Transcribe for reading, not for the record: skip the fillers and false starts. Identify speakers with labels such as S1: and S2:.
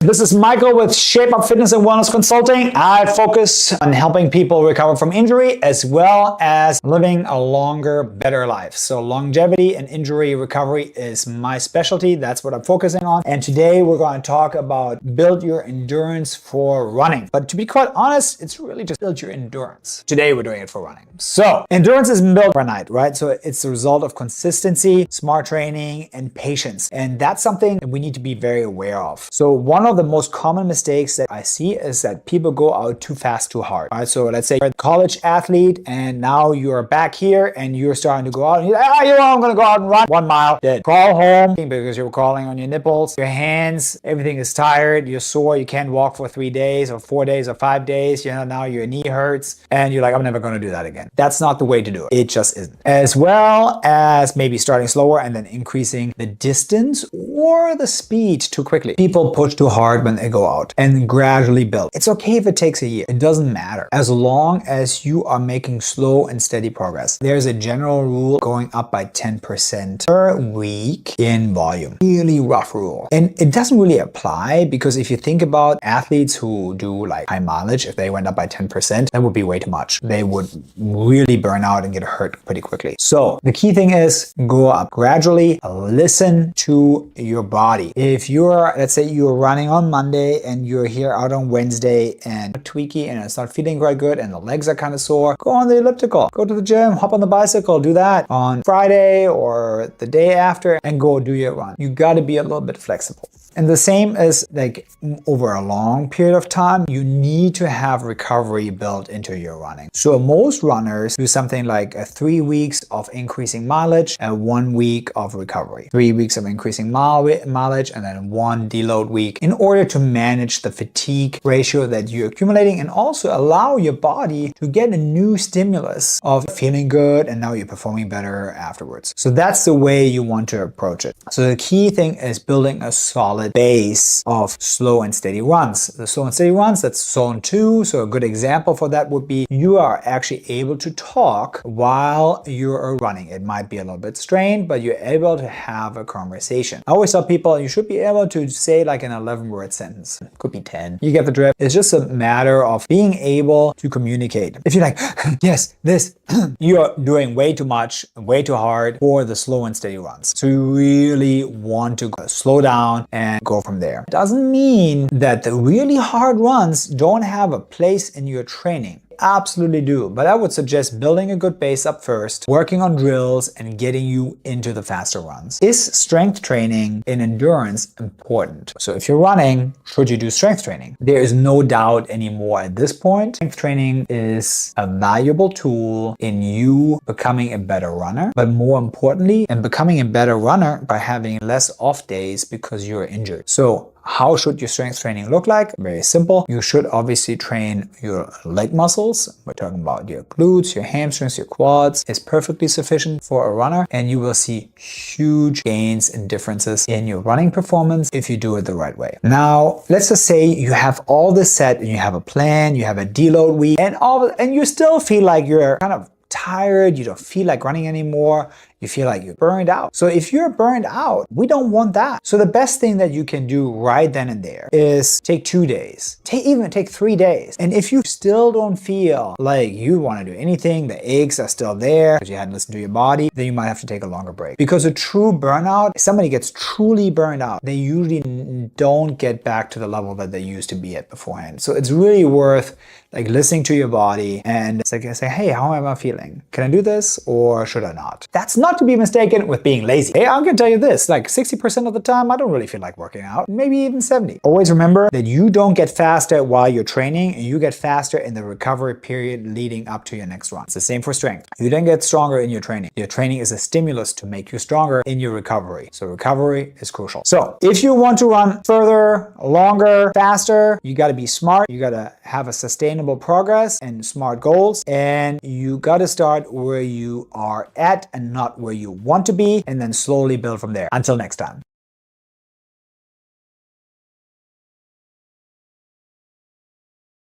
S1: This is Michael with ShapeUp Fitness and Wellness Consulting. I focus on helping people recover from injury as well as living a longer, better life. So longevity and injury recovery is my specialty. That's what I'm focusing on. And today we're going to talk about build your endurance for running. But to be quite honest, it's really just build your endurance. Today we're doing it for running. So endurance is built overnight, right? So it's the result of consistency, smart training, and patience. And that's something that we need to be very aware of. So one of the most common mistakes that I see is that people go out too fast, too hard. All right, so let's say you're a college athlete and now you're back here and you're starting to go out and you're like, I'm gonna go out and run 1 mile, dead. Crawl home because you're crawling on your nipples, your hands, everything is tired, you're sore, you can't walk for 3 days or 4 days or 5 days, now your knee hurts and you're like, I'm never gonna do that again. That's not the way to do it. It just isn't. As well as maybe starting slower and then increasing the distance or the speed too quickly. People push too hard when they go out and gradually build. It's okay if it takes a year. It doesn't matter as long as you are making slow and steady progress. There's a general rule going up by 10% per week in volume. Really rough rule. And it doesn't really apply because if you think about athletes who do like high mileage, if they went up by 10%, that would be way too much. They would really burn out and get hurt pretty quickly. So the key thing is go up gradually, listen to your body. If you're, let's say you're running on Monday and you're here out on Wednesday and tweaky and it's not feeling quite good and the legs are kind of sore, go on the elliptical, go to the gym, hop on the bicycle, do that on Friday or the day after and go do your run. You got to be a little bit flexible. And the same is like over a long period of time, you need to have recovery built into your running. So most runners do something like 3 weeks of increasing mileage and 1 week of recovery. 3 weeks of increasing mileage and then 1 deload week in order to manage the fatigue ratio that you're accumulating and also allow your body to get a new stimulus of feeling good and now you're performing better afterwards. So that's the way you want to approach it. So the key thing is building a solid base of slow and steady runs. The slow and steady runs, that's zone 2. So a good example for that would be you are actually able to talk while you're running. It might be a little bit strained, but you're able to have a conversation. I always tell people you should be able to say like an 11-word sentence. Could be 10. You get the drift. It's just a matter of being able to communicate. If you're like, yes, this, you're doing way too much, way too hard for the slow and steady runs. So you really want to slow down and go from there. It doesn't mean that the really hard runs don't have a place in your training. Absolutely do, but I would suggest building a good base up first, working on drills and getting you into the faster runs. Is strength training in endurance important? So if you're running, should you do strength training? There is no doubt anymore at this point. Strength training is a valuable tool in you becoming a better runner, but more importantly, in becoming a better runner by having less off days because you're injured. So how should your strength training look like? Very simple. You should obviously train your leg muscles. We're talking about your glutes, your hamstrings, your quads. It's perfectly sufficient for a runner and you will see huge gains and differences in your running performance if you do it the right way. Now, let's just say you have all this set and you have a plan, you have a deload week and you still feel like you're kind of tired, you don't feel like running anymore, you feel like you're burned out. So if you're burned out, we don't want that. So the best thing that you can do right then and there is take 2 days, even take 3 days. And if you still don't feel like you want to do anything, the aches are still there because you hadn't listened to your body, then you might have to take a longer break. Because a true burnout, if somebody gets truly burned out, they usually don't get back to the level that they used to be at beforehand. So it's really worth like listening to your body and it's like say, hey, how am I feeling? Can I do this or should I not? That's not to be mistaken with being lazy. Hey, I'm gonna tell you this, like 60% of the time, I don't really feel like working out, maybe even 70. Always remember that you don't get faster while you're training and you get faster in the recovery period leading up to your next run. It's the same for strength. You don't get stronger in your training. Your training is a stimulus to make you stronger in your recovery. So recovery is crucial. So if you want to run further, longer, faster, you gotta be smart. You gotta have a sustainable progress and smart goals, and you gotta start where you are at and not where you want to be, and then slowly build from there. Until next time.